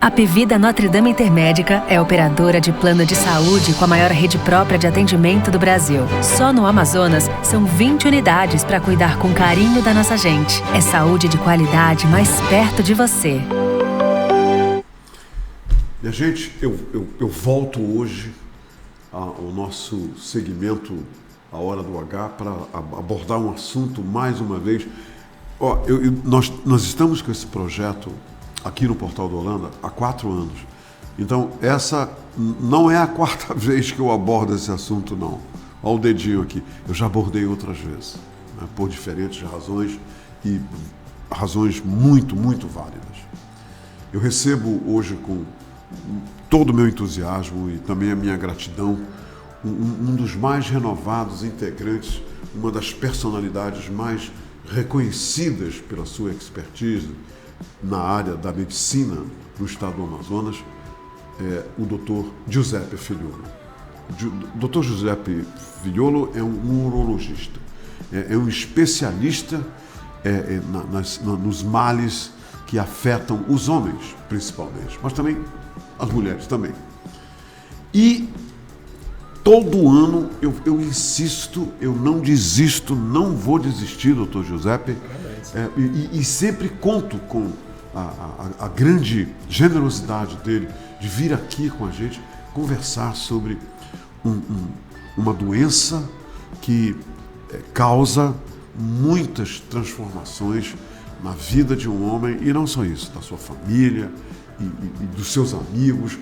A Apvida Notre Dame Intermédica é operadora de plano de saúde com a maior rede própria de atendimento do Brasil. Só no Amazonas, são 20 unidades para cuidar com carinho da nossa gente. É saúde de qualidade mais perto de você. Minha gente, eu volto hoje ao nosso segmento A Hora do H para abordar um assunto mais uma vez. Nós estamos com esse projeto aqui no Portal do Holanda há 4 anos. Então, essa não é a 4ª vez que eu abordo esse assunto, não. Olha o dedinho aqui. Eu já abordei outras vezes, né, por diferentes razões e razões muito, muito válidas. Eu recebo hoje com todo o meu entusiasmo e também a minha gratidão um dos mais renovados integrantes, uma das personalidades mais reconhecidas pela sua expertise na área da medicina no estado do Amazonas, o Dr. Giuseppe Figliolo. O Dr. Giuseppe Figliolo é um urologista, é um especialista nos males que afetam os homens, principalmente, mas também as mulheres também. E todo ano eu insisto, eu não desisto, não vou desistir, Dr. Giuseppe, e sempre conto com a grande generosidade dele de vir aqui com a gente conversar sobre uma doença que causa muitas transformações na vida de um homem, e não só isso, da sua família e dos seus amigos.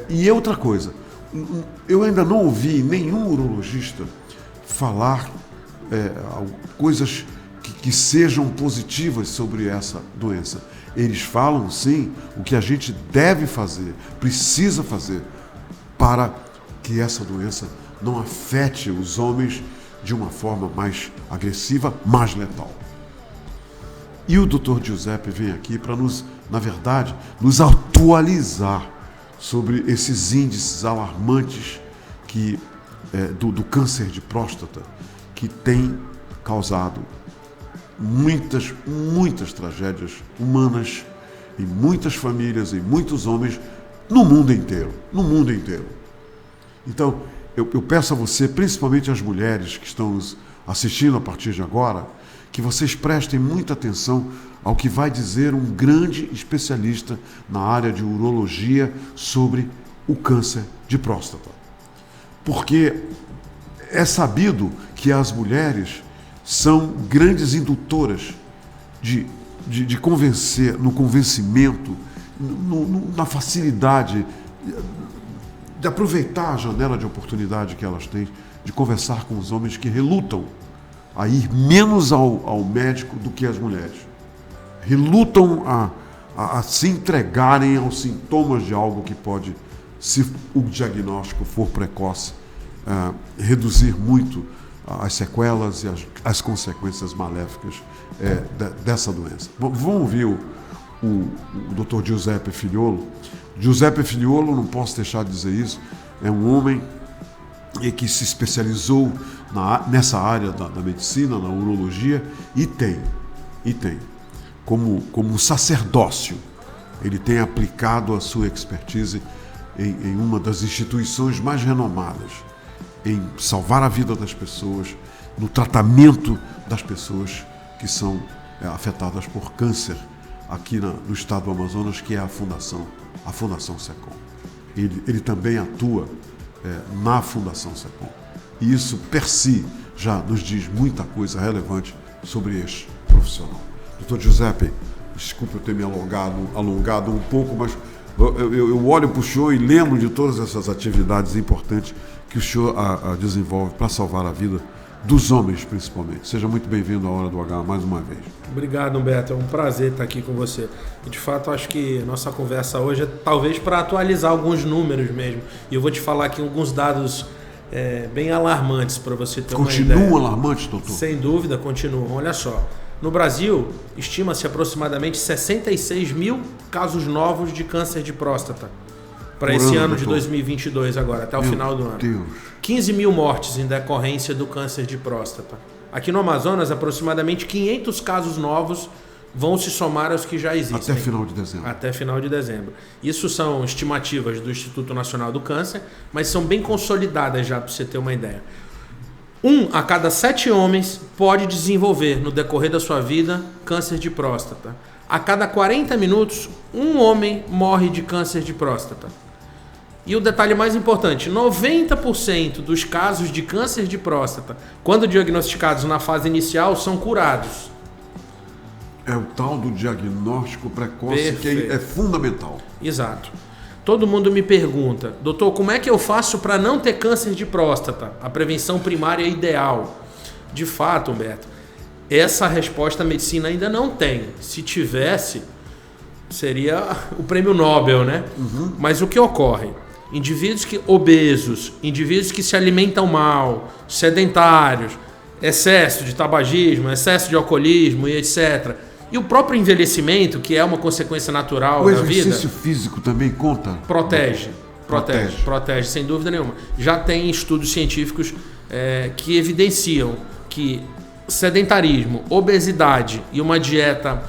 E outra coisa, eu ainda não ouvi nenhum urologista falar coisas que sejam positivas sobre essa doença. Eles falam, sim, o que a gente deve fazer, precisa fazer, para que essa doença não afete os homens de uma forma mais agressiva, mais letal. E o Dr. Giuseppe vem aqui para nos atualizar sobre esses índices alarmantes do câncer de próstata, que tem causado muitas tragédias humanas em muitas famílias, em muitos homens, no mundo inteiro. Então, eu peço a você, principalmente as mulheres que estão nos assistindo a partir de agora, que vocês prestem muita atenção ao que vai dizer um grande especialista na área de urologia sobre o câncer de próstata. Porque é sabido que as mulheres são grandes indutoras de convencer, no convencimento, na facilidade de aproveitar a janela de oportunidade que elas têm de conversar com os homens que relutam a ir menos ao médico do que as mulheres. Relutam a se entregarem aos sintomas de algo que pode, se o diagnóstico for precoce, reduzir muito as sequelas e as consequências maléficas dessa doença. Vamos ouvir o Dr. Giuseppe Figliolo. Giuseppe Figliolo, não posso deixar de dizer isso, é um homem que se especializou nessa área da medicina, na urologia, e tem como sacerdócio, ele tem aplicado a sua expertise em uma das instituições mais renomadas, em salvar a vida das pessoas, no tratamento das pessoas que são afetadas por câncer aqui no estado do Amazonas, que é a Fundação SECOM. Ele também atua na Fundação SECOM. E isso, per si, já nos diz muita coisa relevante sobre este profissional. Dr. Giuseppe, desculpe eu ter me alongado um pouco, mas eu olho para o senhor e lembro de todas essas atividades importantes que o senhor desenvolve para salvar a vida dos homens, principalmente. Seja muito bem-vindo à Hora do H mais uma vez. Obrigado, Humberto. É um prazer estar aqui com você. E, de fato, acho que nossa conversa hoje é talvez para atualizar alguns números mesmo. E eu vou te falar aqui alguns dados bem alarmantes para você ter uma ideia. Continuam alarmantes, doutor? Sem dúvida, continuam. Olha só. No Brasil, estima-se aproximadamente 66 mil casos novos de câncer de próstata para esse ano de 2022 agora, até o final do ano. Deus. 15 mil mortes em decorrência do câncer de próstata. Aqui no Amazonas, aproximadamente 500 casos novos vão se somar aos que já existem. Até final de dezembro. Até final de dezembro. Isso são estimativas do Instituto Nacional do Câncer, mas são bem consolidadas já, para você ter uma ideia. 1 a cada 7 homens pode desenvolver, no decorrer da sua vida, câncer de próstata. A cada 40 minutos, um homem morre de câncer de próstata. E o detalhe mais importante, 90% dos casos de câncer de próstata, quando diagnosticados na fase inicial, são curados. É o tal do diagnóstico precoce. Perfeito. Que é fundamental. Exato. Todo mundo me pergunta, doutor, como é que eu faço para não ter câncer de próstata? A prevenção primária é ideal. De fato, Humberto, essa resposta a medicina ainda não tem. Se tivesse, seria o prêmio Nobel, né? Uhum. Mas o que ocorre? Indivíduos obesos, indivíduos que se alimentam mal, sedentários, excesso de tabagismo, excesso de alcoolismo e etc. E o próprio envelhecimento, que é uma consequência natural da vida... O exercício físico também conta? Protege, sem dúvida nenhuma. Já tem estudos científicos que evidenciam que sedentarismo, obesidade e uma dieta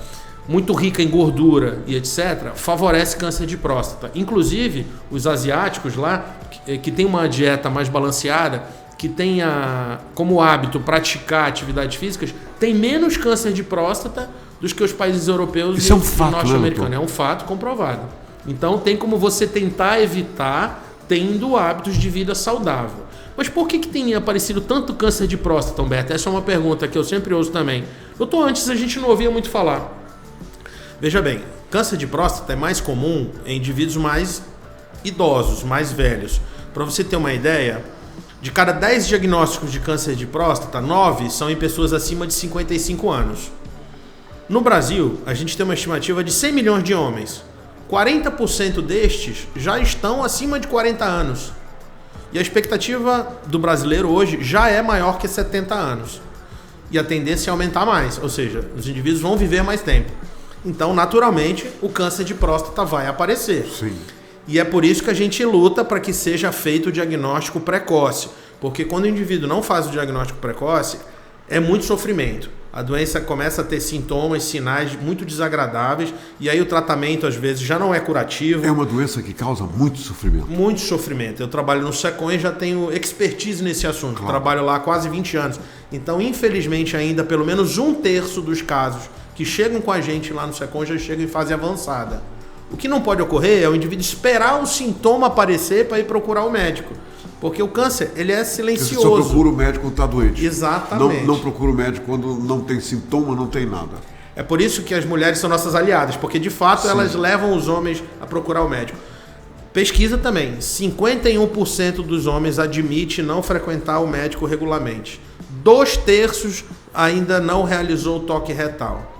muito rica em gordura e etc., favorece câncer de próstata. Inclusive, os asiáticos lá, que tem uma dieta mais balanceada, que tenha como hábito praticar atividades físicas, tem menos câncer de próstata dos que os países europeus e norte-americanos. É um fato comprovado. Então tem como você tentar evitar tendo hábitos de vida saudável. Mas por que tem aparecido tanto câncer de próstata, Humberto? Essa é uma pergunta que eu sempre ouço também. Doutor, antes a gente não ouvia muito falar. Veja bem, câncer de próstata é mais comum em indivíduos mais idosos, mais velhos. Para você ter uma ideia, de cada 10 diagnósticos de câncer de próstata, 9 são em pessoas acima de 55 anos. No Brasil, a gente tem uma estimativa de 100 milhões de homens. 40% destes já estão acima de 40 anos. E a expectativa do brasileiro hoje já é maior que 70 anos. E a tendência é aumentar mais, ou seja, os indivíduos vão viver mais tempo. Então, naturalmente, o câncer de próstata vai aparecer. Sim. E é por isso que a gente luta para que seja feito o diagnóstico precoce. Porque quando o indivíduo não faz o diagnóstico precoce, é muito sofrimento. A doença começa a ter sintomas, sinais muito desagradáveis, e aí o tratamento às vezes já não é curativo. É uma doença que causa muito sofrimento. Muito sofrimento. Eu trabalho no SECOM e já tenho expertise nesse assunto. Claro. Trabalho lá há quase 20 anos. Então, infelizmente, ainda pelo menos 1/3 dos casos que chegam com a gente lá no SECOM já chegam em fase avançada. O que não pode ocorrer é o indivíduo esperar o sintoma aparecer para ir procurar o médico. Porque o câncer, ele é silencioso. Você só procura o médico quando está doente. Exatamente. Não procura o médico quando não tem sintoma, não tem nada. É por isso que as mulheres são nossas aliadas, porque de fato Sim. elas levam os homens a procurar o médico. Pesquisa também, 51% dos homens admite não frequentar o médico regularmente. 2/3 ainda não realizou o toque retal.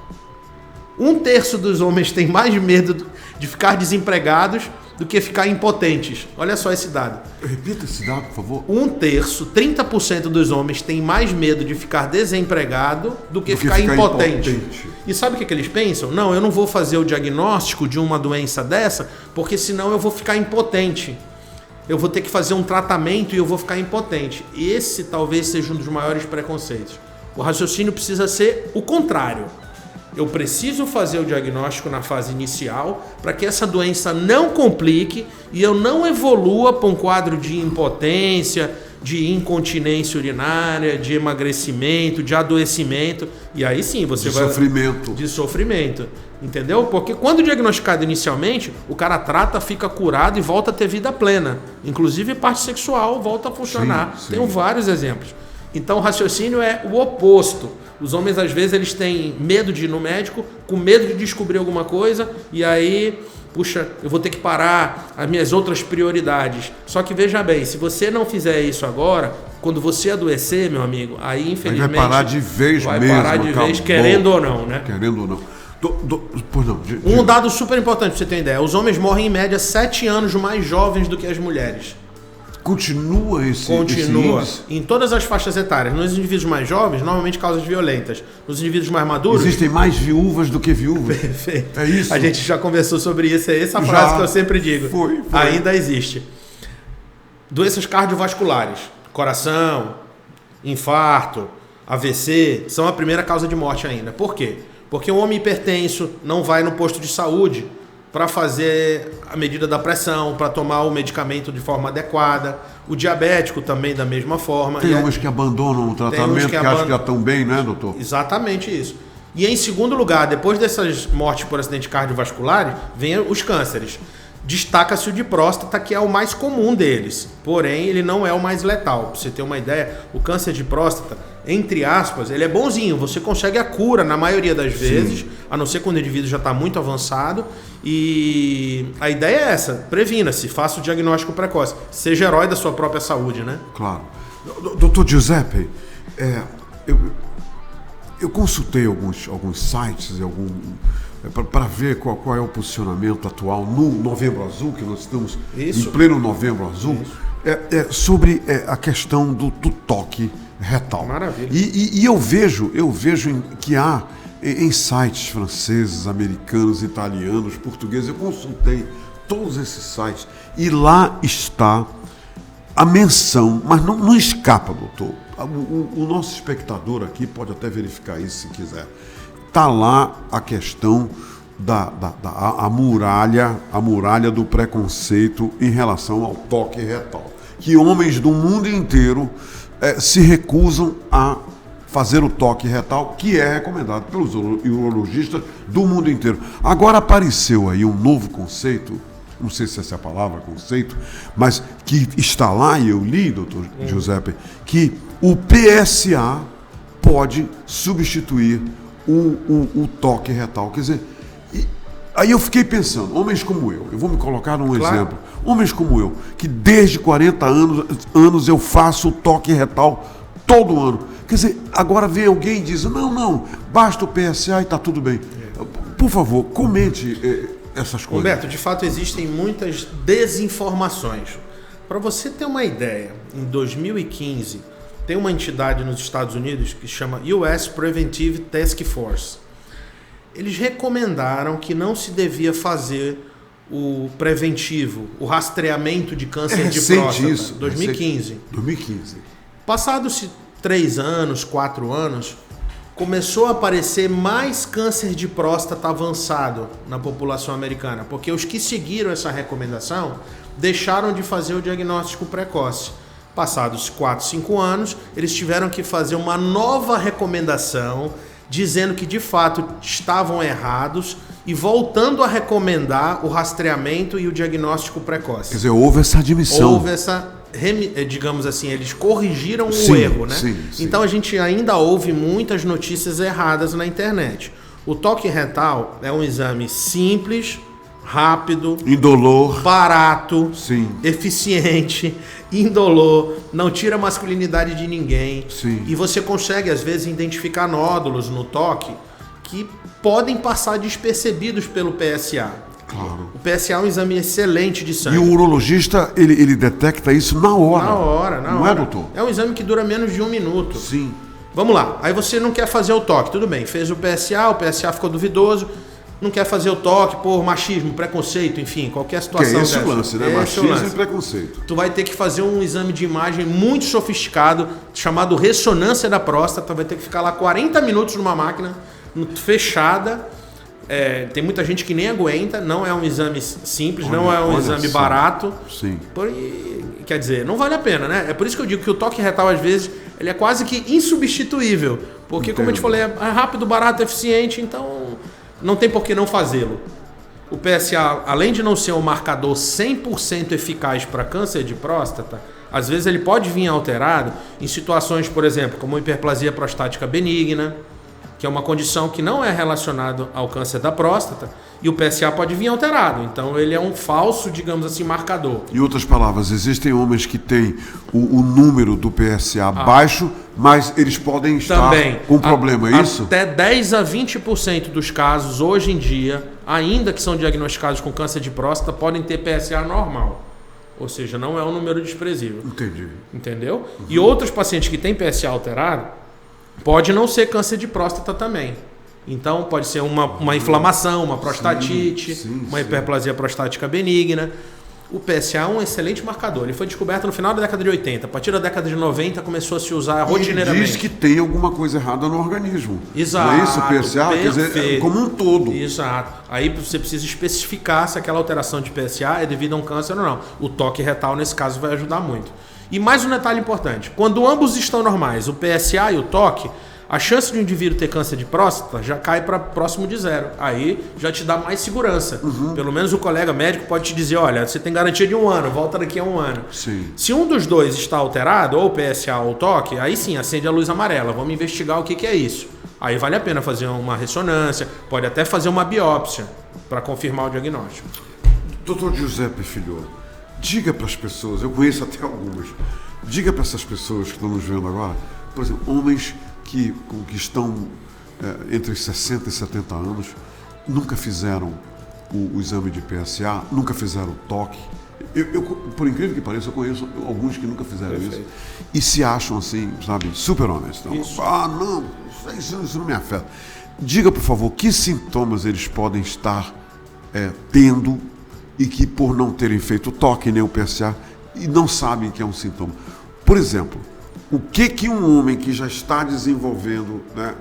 1/3 dos homens tem mais medo de ficar desempregados do que ficar impotentes. Olha só esse dado. Repita esse dado, por favor. 1/3, 30% dos homens tem mais medo de ficar desempregado do que ficar impotente. E sabe o que eles pensam? Não, eu não vou fazer o diagnóstico de uma doença dessa, porque senão eu vou ficar impotente. Eu vou ter que fazer um tratamento e eu vou ficar impotente. Esse talvez seja um dos maiores preconceitos. O raciocínio precisa ser o contrário. Eu preciso fazer o diagnóstico na fase inicial para que essa doença não complique e eu não evolua para um quadro de impotência, de incontinência urinária, de emagrecimento, de adoecimento. E aí sim você vai... Sofrimento. De sofrimento. Entendeu? Porque quando diagnosticado inicialmente, o cara trata, fica curado e volta a ter vida plena. Inclusive parte sexual volta a funcionar. Sim. Tenho vários exemplos. Então o raciocínio é o oposto. Os homens, às vezes, eles têm medo de ir no médico, com medo de descobrir alguma coisa, e aí, puxa, eu vou ter que parar as minhas outras prioridades. Só que veja bem, se você não fizer isso agora, quando você adoecer, meu amigo, aí infelizmente... Vai parar de vez vai mesmo. Vai parar de vez, querendo ou não, né? Querendo ou não. Pois não. Um dado super importante pra você ter ideia. Os homens morrem em média 7 anos mais jovens do que as mulheres. Continua esse índice? Em todas as faixas etárias. Nos indivíduos mais jovens, normalmente causas violentas. Nos indivíduos mais maduros... Existem mais viúvas do que viúvas. Perfeito. É isso. A gente já conversou sobre isso. É essa frase que eu sempre digo. Foi. Ainda existe. Doenças cardiovasculares. Coração, infarto, AVC, são a primeira causa de morte ainda. Por quê? Porque um homem hipertenso não vai no posto de saúde para fazer a medida da pressão, para tomar o medicamento de forma adequada. O diabético também da mesma forma. Tem uns que abandonam o tratamento, que acham que já estão bem, né, doutor? Exatamente isso. E em segundo lugar, depois dessas mortes por acidente cardiovascular, vem os cânceres. Destaca-se o de próstata, que é o mais comum deles. Porém, ele não é o mais letal. Para você ter uma ideia, o câncer de próstata, entre aspas, ele é bonzinho. Você consegue a cura na maioria das vezes, a não ser quando o indivíduo já está muito avançado. E a ideia é essa: previna-se, faça o diagnóstico precoce. Seja herói da sua própria saúde, né? Claro. Doutor Giuseppe, eu consultei alguns sites para ver qual é o posicionamento atual no Novembro Azul, que nós estamos em pleno Novembro Azul, sobre a questão do toque retal. Maravilha. E eu vejo que há em sites franceses, americanos, italianos, portugueses, eu consultei todos esses sites e lá está a menção, mas não escapa, doutor. O nosso espectador aqui pode até verificar isso se quiser. Está lá a questão a muralha do preconceito em relação ao toque retal. Que homens do mundo inteiro se recusam a fazer o toque retal, que é recomendado pelos urologistas do mundo inteiro. Agora apareceu aí um novo conceito, não sei se essa é a palavra, conceito, mas que está lá, e eu li, doutor Giuseppe, que o PSA pode substituir o toque retal. Quer dizer, aí eu fiquei pensando, homens como eu vou me colocar num exemplo, homens como eu, que desde 40 anos eu faço o toque retal todo ano. Quer dizer, agora vem alguém e diz, não, basta o PSA e está tudo bem. Por favor, comente essas coisas. Humberto, de fato existem muitas desinformações. Para você ter uma ideia, em 2015, tem uma entidade nos Estados Unidos que se chama US Preventive Task Force. Eles recomendaram que não se devia fazer o preventivo, o rastreamento de câncer de próstata. Isso, 2015. 2015. Passados-se 3 anos, 4 anos, começou a aparecer mais câncer de próstata avançado na população americana, porque os que seguiram essa recomendação deixaram de fazer o diagnóstico precoce. Passados 4, 5 anos, eles tiveram que fazer uma nova recomendação, dizendo que de fato estavam errados e voltando a recomendar o rastreamento e o diagnóstico precoce. Quer dizer, houve essa admissão. Houve essa, digamos assim, eles corrigiram o erro, né? Sim. Então a gente ainda ouve muitas notícias erradas na internet. O toque retal é um exame simples, rápido, indolor, barato, sim, eficiente, indolor, não tira a masculinidade de ninguém. Sim. E você consegue, às vezes, identificar nódulos no toque que podem passar despercebidos pelo PSA. Claro. O PSA é um exame excelente de sangue. E o urologista, ele detecta isso na hora. Na hora. Não é, doutor? É um exame que dura menos de 1 minuto. Sim. Vamos lá. Aí você não quer fazer o toque. Tudo bem, fez o PSA ficou duvidoso. Não quer fazer o toque por machismo, preconceito, enfim, qualquer situação. Que é esse o lance, né? Machismo e preconceito. Tu vai ter que fazer um exame de imagem muito sofisticado, chamado ressonância da próstata. Vai ter que ficar lá 40 minutos numa máquina fechada. Tem muita gente que nem aguenta. Não é um exame simples, não é um exame barato. Sim. Quer dizer, não vale a pena, né? É por isso que eu digo que o toque retal, às vezes, ele é quase que insubstituível. Porque, como eu te falei, é rápido, barato, eficiente, então não tem por que não fazê-lo. O PSA, além de não ser um marcador 100% eficaz para câncer de próstata, às vezes ele pode vir alterado em situações, por exemplo, como hiperplasia prostática benigna, que é uma condição que não é relacionada ao câncer da próstata, e o PSA pode vir alterado. Então ele é um falso, digamos assim, marcador. Em outras palavras, existem homens que têm o número do PSA baixo, mas eles podem estar com problema, é isso? Até 10 a 20% dos casos, hoje em dia, ainda que são diagnosticados com câncer de próstata, podem ter PSA normal. Ou seja, não é um número desprezível. Entendi. Entendeu? Uhum. E outros pacientes que têm PSA alterado, pode não ser câncer de próstata também. Então, pode ser uma inflamação, uma prostatite, uma hiperplasia prostática benigna. O PSA é um excelente marcador. Ele foi descoberto no final da década de 80. A partir da década de 90 começou a se usar rotineiramente. Ele diz que tem alguma coisa errada no organismo. Exato. Não é isso? O PSA, quer dizer, como um todo. Exato. Aí você precisa especificar se aquela alteração de PSA é devido a um câncer ou não. O toque retal, nesse caso, vai ajudar muito. E mais um detalhe importante. Quando ambos estão normais, o PSA e o toque, a chance de um indivíduo ter câncer de próstata já cai para próximo de 0. Aí já te dá mais segurança. Pelo menos o colega médico pode te dizer, olha, você tem garantia de 1 ano, volta daqui a 1 ano. Sim. Se um dos dois está alterado, ou o PSA ou o toque, aí sim, acende a luz amarela. Vamos investigar o que é isso. Aí vale a pena fazer uma ressonância, pode até fazer uma biópsia para confirmar o diagnóstico. Doutor Giuseppe Filho, diga para as pessoas, eu conheço até algumas, diga para essas pessoas que estão nos vendo agora, por exemplo, homens que estão entre 60 e 70 anos, nunca fizeram o exame de PSA, nunca fizeram o toque. Eu, por incrível que pareça, eu conheço alguns que nunca fizeram isso e se acham assim, sabe, super honestos. Então, não, isso não me afeta. Diga, por favor, que sintomas eles podem estar tendo e que por não terem feito o toque nem o PSA e não sabem que é um sintoma. Por exemplo, o que um homem que já está desenvolvendo, né,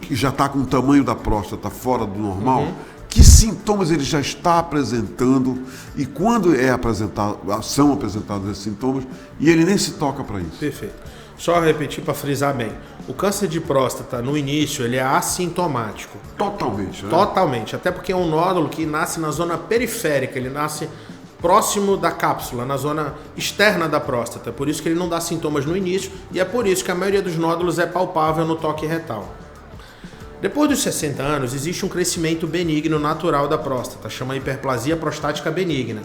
que já está com o tamanho da próstata fora do normal, que sintomas ele já está apresentando e quando são apresentados esses sintomas e ele nem se toca para isso? Perfeito. Só repetir para frisar bem. O câncer de próstata, no início, ele é assintomático. Totalmente, né? Totalmente. Até porque é um nódulo que nasce na zona periférica, ele nasce próximo da cápsula, na zona externa da próstata. Por isso que ele não dá sintomas no início e é por isso que a maioria dos nódulos é palpável no toque retal. Depois dos 60 anos, existe um crescimento benigno natural da próstata, chama hiperplasia prostática benigna.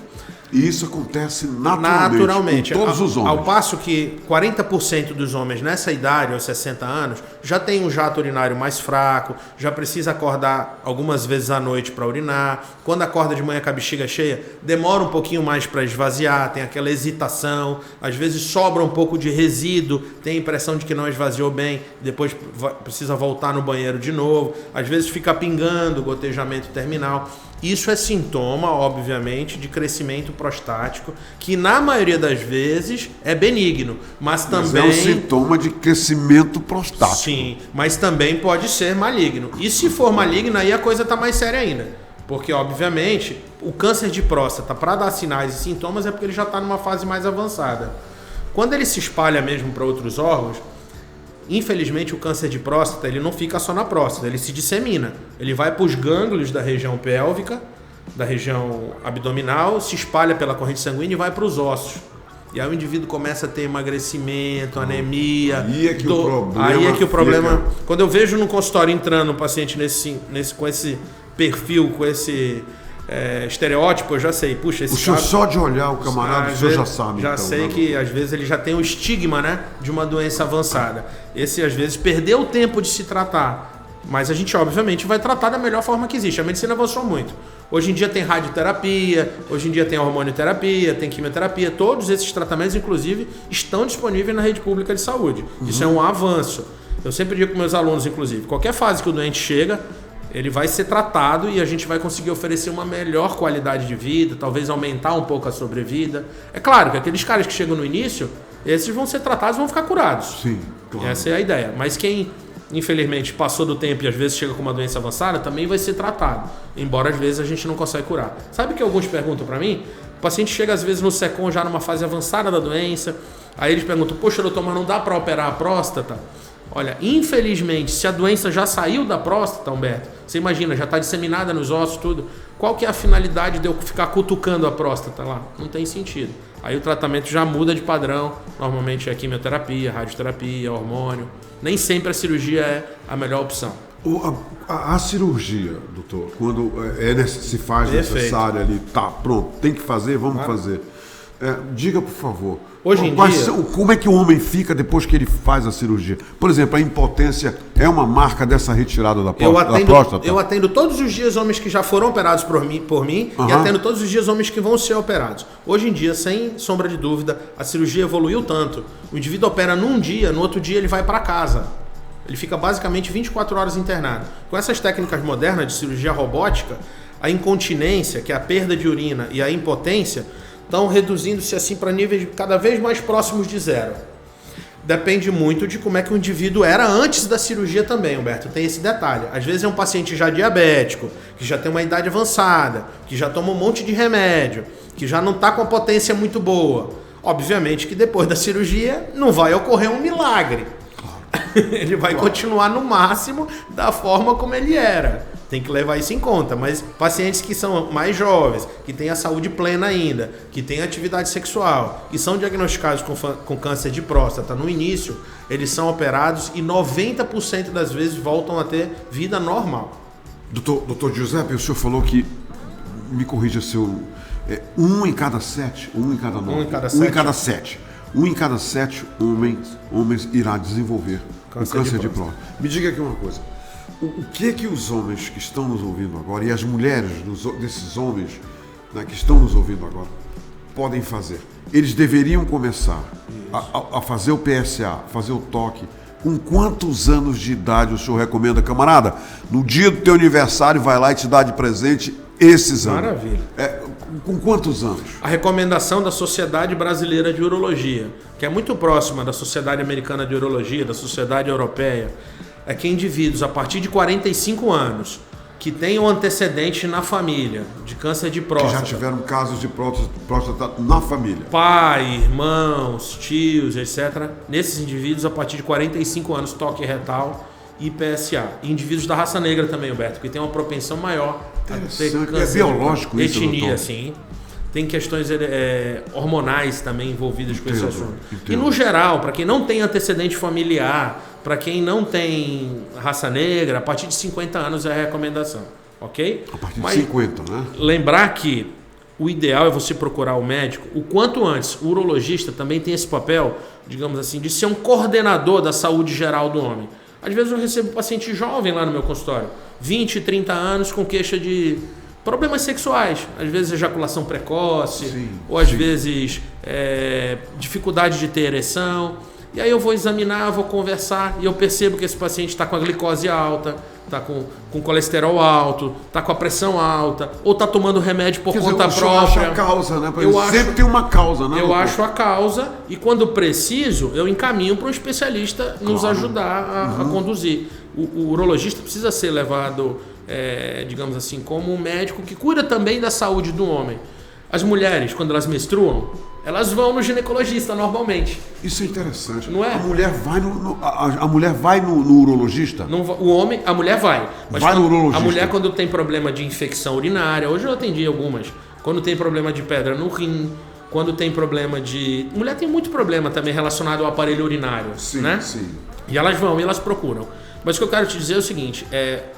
E isso acontece naturalmente. Com todos os homens. Ao passo que 40% dos homens nessa idade, aos 60 anos, já tem um jato urinário mais fraco, já precisa acordar algumas vezes à noite para urinar. Quando acorda de manhã com a bexiga cheia, demora um pouquinho mais para esvaziar, tem aquela hesitação, às vezes sobra um pouco de resíduo, tem a impressão de que não esvaziou bem, depois precisa voltar no banheiro de novo, às vezes fica pingando, gotejamento terminal. Isso é sintoma, obviamente, de crescimento prostático, que na maioria das vezes é benigno, mas também... Mas é um sintoma de crescimento prostático. Sim, mas também pode ser maligno. E se for maligno, aí a coisa está mais séria ainda. Porque, obviamente, o câncer de próstata, para dar sinais e sintomas, é porque ele já está numa fase mais avançada. Quando ele se espalha mesmo para outros órgãos, infelizmente o câncer de próstata ele não fica só na próstata, ele se dissemina. Ele vai para os gânglios da região pélvica, da região abdominal, se espalha pela corrente sanguínea e vai para os ossos. E aí o indivíduo começa a ter emagrecimento, anemia. Aí é que o problema... Quando eu vejo no consultório entrando um paciente com esse perfil, com esse estereótipo, eu já sei. Puxa, esse senhor só de olhar o camarada, o senhor já sabe. Já então, sei que às vezes ele já tem o estigma, né, de uma doença avançada. Esse às vezes perdeu o tempo de se tratar. Mas a gente obviamente vai tratar da melhor forma que existe. A medicina avançou muito. Hoje em dia tem radioterapia, hoje em dia tem hormonioterapia, tem quimioterapia. Todos esses tratamentos, inclusive, estão disponíveis na rede pública de saúde. Isso é um avanço. Eu sempre digo com meus alunos, inclusive, qualquer fase que o doente chega, ele vai ser tratado e a gente vai conseguir oferecer uma melhor qualidade de vida, talvez aumentar um pouco a sobrevida. É claro que aqueles caras que chegam no início, esses vão ser tratados e vão ficar curados. Sim, claro. Essa é a ideia. Mas quem, infelizmente, passou do tempo e às vezes chega com uma doença avançada, também vai ser tratado. Embora às vezes a gente não consiga curar. Sabe que alguns perguntam para mim? O paciente chega às vezes no SECOM já numa fase avançada da doença, aí eles perguntam, poxa doutor, mas não dá para operar a próstata? Olha, infelizmente, se a doença já saiu da próstata, Humberto, você imagina, já está disseminada nos ossos, tudo, qual que é a finalidade de eu ficar cutucando a próstata lá? Não tem sentido. Aí o tratamento já muda de padrão, normalmente é quimioterapia, radioterapia, hormônio. Nem sempre a cirurgia é a melhor opção. A cirurgia, doutor, quando se faz necessária ali, tá, pronto, tem que fazer, vamos fazer. Diga, por favor, hoje em dia, como é que o homem fica depois que ele faz a cirurgia? Por exemplo, a impotência é uma marca dessa retirada da próstata? Eu atendo todos os dias homens que já foram operados por mim e atendo todos os dias homens que vão ser operados. Hoje em dia, sem sombra de dúvida, a cirurgia evoluiu tanto. O indivíduo opera num dia, no outro dia ele vai para casa. Ele fica basicamente 24 horas internado. Com essas técnicas modernas de cirurgia robótica, a incontinência, que é a perda de urina, e a impotência, estão reduzindo-se assim para níveis cada vez mais próximos de zero. Depende muito de como é que o indivíduo era antes da cirurgia também, Humberto. Tem esse detalhe. Às vezes é um paciente já diabético, que já tem uma idade avançada, que já toma um monte de remédio, que já não está com a potência muito boa. Obviamente que depois da cirurgia não vai ocorrer um milagre. Ele vai continuar no máximo da forma como ele era. Tem que levar isso em conta. Mas pacientes que são mais jovens, que têm a saúde plena ainda, que têm atividade sexual, que são diagnosticados com câncer de próstata no início, eles são operados e 90% das vezes voltam a ter vida normal. Doutor Giuseppe, o senhor falou que, me corrija se eu... 1 em cada 7, 1 em cada 9, 1 em cada 7 homens irá desenvolver câncer de próstata. Me diga aqui uma coisa. O que os homens que estão nos ouvindo agora e as mulheres desses homens, né, que estão nos ouvindo agora podem fazer? Eles deveriam começar a fazer o PSA, fazer o toque. Com quantos anos de idade o senhor recomenda, camarada? No dia do teu aniversário, vai lá e te dá de presente esses anos. Maravilha. Com quantos anos? A recomendação da Sociedade Brasileira de Urologia, que é muito próxima da Sociedade Americana de Urologia, da Sociedade Europeia, é que indivíduos a partir de 45 anos que tenham antecedente na família de câncer de próstata, que já tiveram casos de próstata na família, pai, irmãos, tios, etc. Nesses indivíduos, a partir de 45 anos, toque retal e PSA. E indivíduos da raça negra também, Humberto, que tem uma propensão maior a ter câncer. É biológico isso, etnia, doutor? sim. Tem questões hormonais também envolvidas com esse assunto. Entendo. E no geral, para quem não tem antecedente familiar, para quem não tem raça negra, a partir de 50 anos é a recomendação, ok? A partir de 50, né? Lembrar que o ideal é você procurar o médico o quanto antes. O urologista também tem esse papel, digamos assim, de ser um coordenador da saúde geral do homem. Às vezes eu recebo paciente jovem lá no meu consultório, 20, 30 anos, com queixa de problemas sexuais, às vezes ejaculação precoce, sim, ou às vezes dificuldade de ter ereção. E aí eu vou examinar, vou conversar e eu percebo que esse paciente está com a glicose alta, está com colesterol alto, está com a pressão alta, ou está tomando remédio por conta própria. Acha a causa, né? Sempre tem uma causa, né? Eu acho a causa e quando preciso eu encaminho para um especialista nos ajudar a conduzir. O urologista precisa ser levado, digamos assim, como um médico que cuida também da saúde do homem. As mulheres, quando elas menstruam, elas vão no ginecologista normalmente. Isso é interessante. Não é? A mulher vai no urologista? Não, a mulher vai. Mas vai no urologista. A mulher, quando tem problema de infecção urinária, hoje eu atendi algumas, quando tem problema de pedra no rim, quando tem problema de... Mulher tem muito problema também relacionado ao aparelho urinário, sim, né? Sim. E elas vão e elas procuram. Mas o que eu quero te dizer é o seguinte,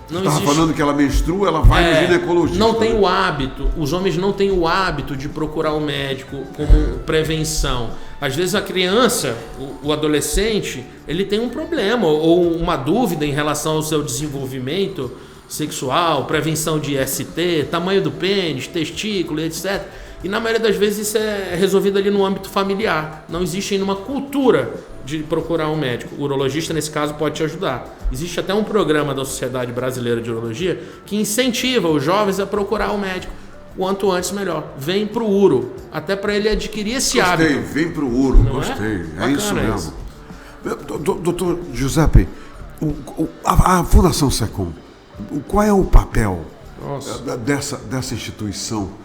não existe... Estava falando que ela menstrua, ela vai no ginecologista. Não tem o hábito, os homens não têm o hábito de procurar o médico como prevenção. Às vezes a criança, o adolescente, ele tem um problema ou uma dúvida em relação ao seu desenvolvimento sexual, prevenção de ST, tamanho do pênis, testículo, etc. E na maioria das vezes isso é resolvido ali no âmbito familiar. Não existe ainda uma cultura de procurar um médico. O urologista, nesse caso, pode te ajudar. Existe até um programa da Sociedade Brasileira de Urologia que incentiva os jovens a procurar um médico. Quanto antes, melhor. Vem pro uro, até para ele adquirir esse hábito. Vem pro uro, gostei. É isso mesmo. Doutor Giuseppe, a Fundação SECOM, qual é o papel dessa instituição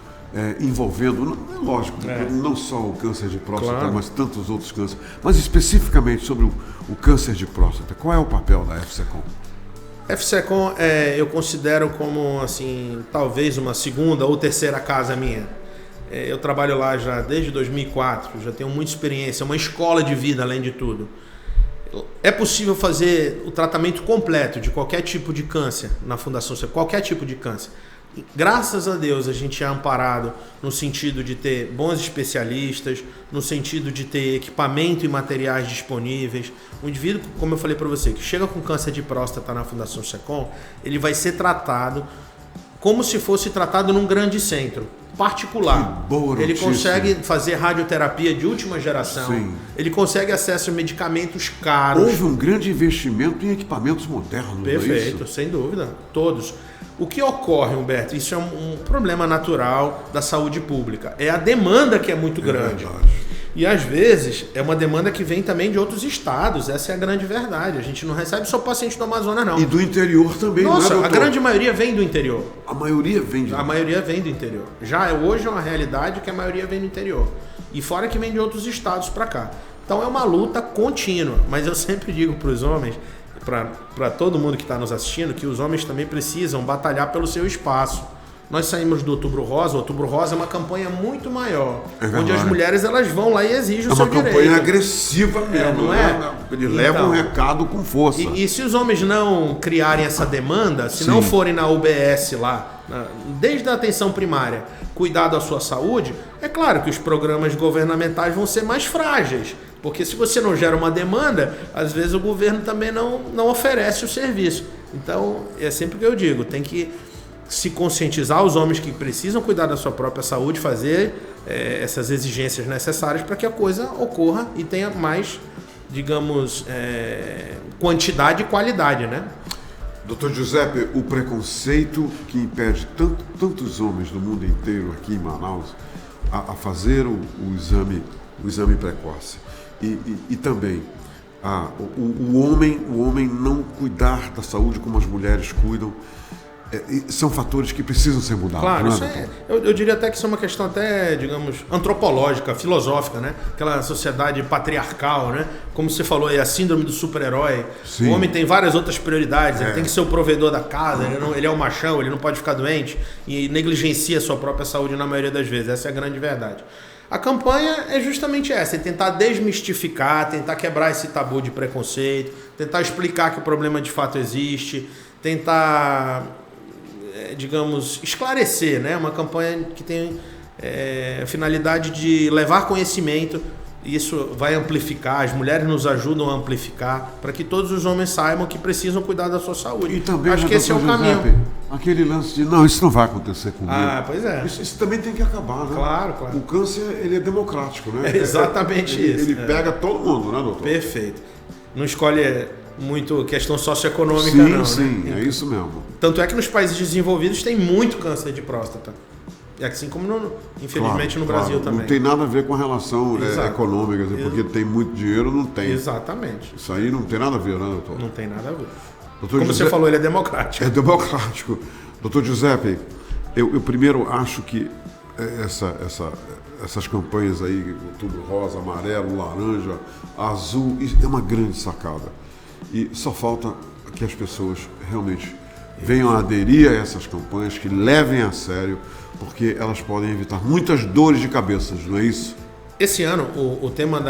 envolvendo, lógico, não só o câncer de próstata, mas tantos outros cânceres, mas especificamente sobre o câncer de próstata? Qual é o papel da FSECOM? FSECOM eu considero como, assim, talvez uma segunda ou terceira casa minha. Eu trabalho lá já desde 2004, já tenho muita experiência, é uma escola de vida além de tudo. É possível fazer o tratamento completo de qualquer tipo de câncer na Fundação SECOM, qualquer tipo de câncer. Graças a Deus a gente é amparado no sentido de ter bons especialistas, no sentido de ter equipamento e materiais disponíveis. O indivíduo, como eu falei para você, que chega com câncer de próstata na Fundação SECOM, ele vai ser tratado como se fosse tratado num grande centro. particular. Que boa ele notícia. consegue fazer radioterapia de última geração. Sim. Ele consegue acesso a medicamentos caros. Houve um grande investimento em equipamentos modernos. Perfeito, não é isso? sem dúvida. Todos. O que ocorre, Humberto, isso é um problema natural da saúde pública. É a demanda que é muito grande. Verdade. E às vezes é uma demanda que vem também de outros estados. Essa é a grande verdade. A gente não recebe só paciente do Amazonas, não. E do interior também, Nossa, não é, a doutor? grande maioria vem do interior. A maioria vem de... A maioria vem do interior. Já hoje é uma realidade que a maioria vem do interior. E fora que vem de outros estados para cá. Então é uma luta contínua. Mas eu sempre digo para os homens, para todo mundo que está nos assistindo, que os homens também precisam batalhar pelo seu espaço. Nós saímos do Outubro Rosa. O Outubro Rosa é uma campanha muito maior, onde as mulheres elas vão lá e exigem o seu direito. É uma campanha agressiva mesmo, não é? Eles levam um recado com força. E se os homens não criarem essa demanda, se não forem na UBS lá, desde a atenção primária, cuidar da sua saúde, é claro que os programas governamentais vão ser mais frágeis. Porque se você não gera uma demanda, às vezes o governo também não oferece o serviço. Então, é sempre o que eu digo, tem que se conscientizar os homens que precisam cuidar da sua própria saúde, fazer essas exigências necessárias para que a coisa ocorra e tenha mais, digamos, quantidade e qualidade, né? Doutor Giuseppe, o preconceito que impede tantos homens do mundo inteiro aqui em Manaus a fazer o exame precoce e também o homem não cuidar da saúde como as mulheres cuidam, são fatores que precisam ser mudados. Claro, não isso eu diria até que isso é uma questão até, digamos, antropológica, filosófica, né? Aquela sociedade patriarcal, né? Como você falou aí, a síndrome do super-herói. O homem tem várias outras prioridades, ele tem que ser o provedor da casa, ele é o machão, ele não pode ficar doente e negligencia a sua própria saúde na maioria das vezes. Essa é a grande verdade. A campanha é justamente essa, é tentar desmistificar, tentar quebrar esse tabu de preconceito, tentar explicar que o problema de fato existe, tentar, digamos, esclarecer, né? Uma campanha que tem a finalidade de levar conhecimento, e isso vai amplificar, as mulheres nos ajudam a amplificar, para que todos os homens saibam que precisam cuidar da sua saúde. E também, acho que esse é o caminho. Aquele lance de, não, isso não vai acontecer comigo. Pois é. Isso também tem que acabar, né? Claro. O câncer, ele é democrático, né? É exatamente isso. Ele pega todo mundo, né, doutor? Perfeito. Não escolhe muito questão socioeconômica, não. Sim, né? é isso mesmo. Tanto é que nos países desenvolvidos tem muito câncer de próstata. E assim como, infelizmente, no Brasil também. Não tem nada a ver com a relação econômica, porque tem muito dinheiro, não tem. Exatamente. Isso aí não tem nada a ver, né, doutor? Não tem nada a ver. Doutor Como Giuseppe, você falou, ele é democrático. É democrático. Doutor Giuseppe, eu primeiro acho que essas campanhas aí, Outubro Rosa, Amarelo, Laranja, Azul, isso é uma grande sacada. E só falta que as pessoas realmente venham a aderir a essas campanhas, que levem a sério, porque elas podem evitar muitas dores de cabeça, não é isso? Esse ano, o tema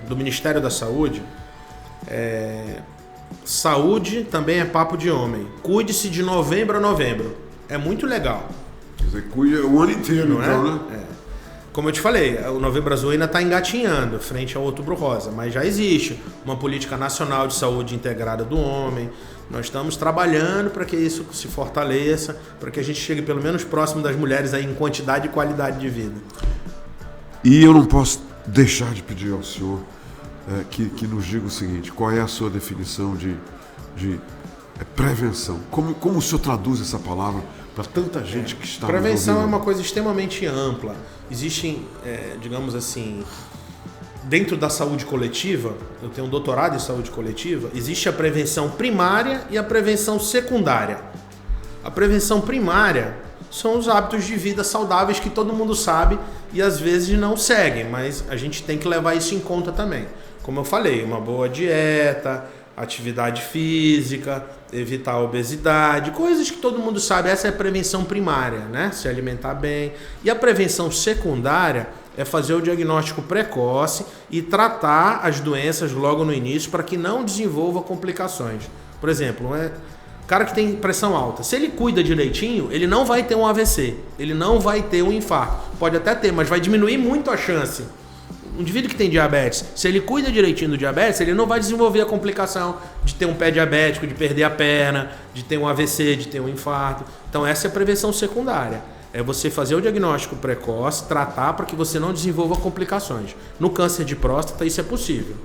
do Ministério da Saúde é saúde também é papo de homem. Cuide-se de novembro a novembro. É muito legal. Quer dizer, cuide o ano inteiro, não então, é? né? Como eu te falei, o Novembro Azul ainda está engatinhando frente ao Outubro Rosa, mas já existe uma política nacional de saúde integrada do homem. Nós estamos trabalhando para que isso se fortaleça, para que a gente chegue pelo menos próximo das mulheres aí em quantidade e qualidade de vida. E eu não posso deixar de pedir ao senhor que nos diga o seguinte: qual é a sua definição de prevenção? Como o senhor traduz essa palavra para tanta gente que está... Prevenção é uma coisa extremamente ampla. Existem, digamos assim, dentro da saúde coletiva, eu tenho um doutorado em saúde coletiva, existe a prevenção primária e a prevenção secundária. A prevenção primária são os hábitos de vida saudáveis que todo mundo sabe e às vezes não seguem, mas a gente tem que levar isso em conta também. Como eu falei, uma boa dieta, atividade física, evitar a obesidade, coisas que todo mundo sabe. Essa é a prevenção primária, né? Se alimentar bem. E a prevenção secundária é fazer o diagnóstico precoce e tratar as doenças logo no início para que não desenvolva complicações. Por exemplo, o cara que tem pressão alta, se ele cuida direitinho, ele não vai ter um AVC, ele não vai ter um infarto. Pode até ter, mas vai diminuir muito a chance. Um indivíduo que tem diabetes, se ele cuida direitinho do diabetes, ele não vai desenvolver a complicação de ter um pé diabético, de perder a perna, de ter um AVC, de ter um infarto. Então essa é a prevenção secundária. É você fazer o diagnóstico precoce, tratar para que você não desenvolva complicações. No câncer de próstata isso é possível.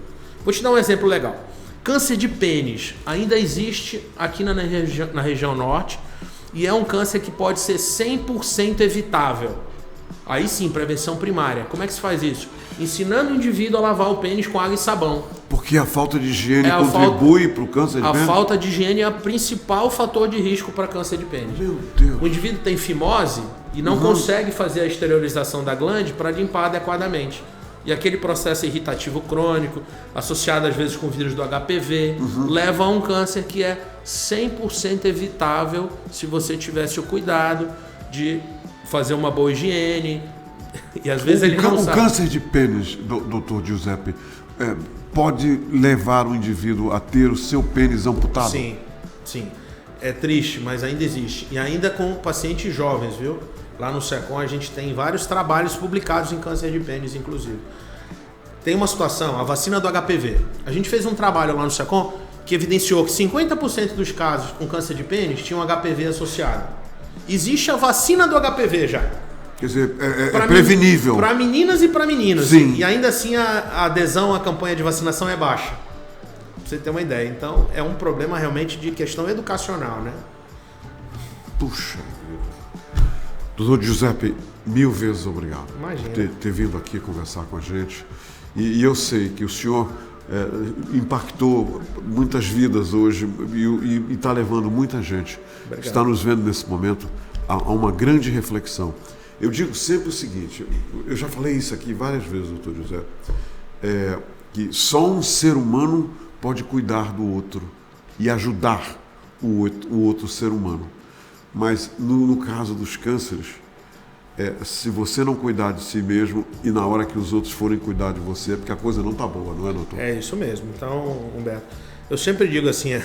Vou te dar um exemplo legal. Câncer de pênis ainda existe aqui na região norte e é um câncer que pode ser 100% evitável. Aí sim, prevenção primária. Como é que se faz isso? Ensinando o indivíduo a lavar o pênis com água e sabão. Porque a falta de higiene contribui para o câncer de pênis? A falta de higiene é o principal fator de risco para câncer de pênis. Meu Deus. O indivíduo tem fimose e não consegue fazer a esterilização da glande para limpar adequadamente. E aquele processo irritativo crônico, associado às vezes com vírus do HPV, leva a um câncer que é 100% evitável se você tivesse o cuidado de fazer uma boa higiene. E às vezes ele não sabe. O câncer de pênis, doutor Giuseppe, pode levar o indivíduo a ter o seu pênis amputado? Sim, sim. É triste, mas ainda existe. E ainda com pacientes jovens, viu? Lá no SECOM a gente tem vários trabalhos publicados em câncer de pênis, inclusive. Tem uma situação, a vacina do HPV. A gente fez um trabalho lá no SECOM que evidenciou que 50% dos casos com câncer de pênis tinham HPV associado. Existe a vacina do HPV já. Quer dizer, é prevenível. Para meninas e para meninos. Sim. E ainda assim a adesão à campanha de vacinação é baixa. Pra você ter uma ideia. Então é um problema realmente de questão educacional, né? Puxa vida. Doutor Giuseppe, 1000 vezes obrigado. Imagina. Por ter vindo aqui conversar com a gente. E eu sei que o senhor impactou muitas vidas hoje e está levando muita gente que está nos vendo nesse momento a uma grande reflexão. Eu digo sempre o seguinte, eu já falei isso aqui várias vezes, doutor José, que só um ser humano pode cuidar do outro e ajudar o outro ser humano. Mas no caso dos cânceres, se você não cuidar de si mesmo e na hora que os outros forem cuidar de você, é porque a coisa não está boa, não é, doutor? É isso mesmo. Então, Humberto, eu sempre digo assim,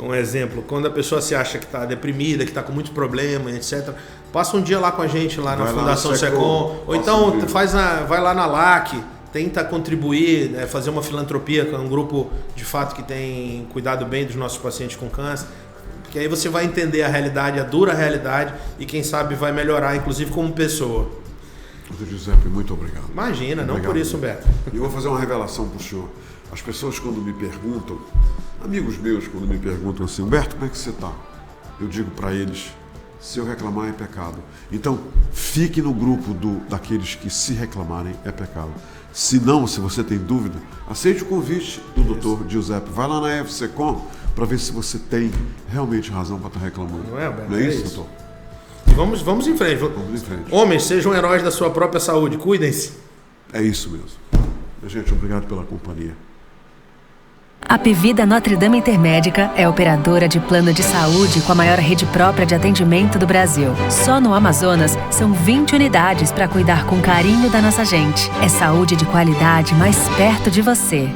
um exemplo, quando a pessoa se acha que está deprimida, que está com muito problema, etc., passa um dia lá com a gente, lá na Fundação SECOM, ou então vai lá na LAC, tenta contribuir, fazer uma filantropia com um grupo de fato que tem cuidado bem dos nossos pacientes com câncer, porque aí você vai entender a realidade, a dura realidade, e quem sabe vai melhorar, inclusive como pessoa. Doutor Giuseppe, muito obrigado. Imagina, não por isso, Humberto. E eu vou fazer uma revelação para o senhor. As pessoas quando me perguntam, amigos meus quando me perguntam assim, Humberto, como é que você está? Eu digo para eles, se eu reclamar é pecado. Então, fique no grupo daqueles que se reclamarem é pecado. Se não, se você tem dúvida, aceite o convite do doutor Giuseppe. Vai lá na FCCOM para ver se você tem realmente razão para estar reclamando. Não é, Alberto? Não é isso, doutor? Vamos em frente. Vamos em frente. Homens, sejam heróis da sua própria saúde. Cuidem-se. É isso mesmo. Gente, obrigado pela companhia. A Pevida Notre Dame Intermédica é operadora de plano de saúde com a maior rede própria de atendimento do Brasil. Só no Amazonas, são 20 unidades para cuidar com carinho da nossa gente. É saúde de qualidade mais perto de você.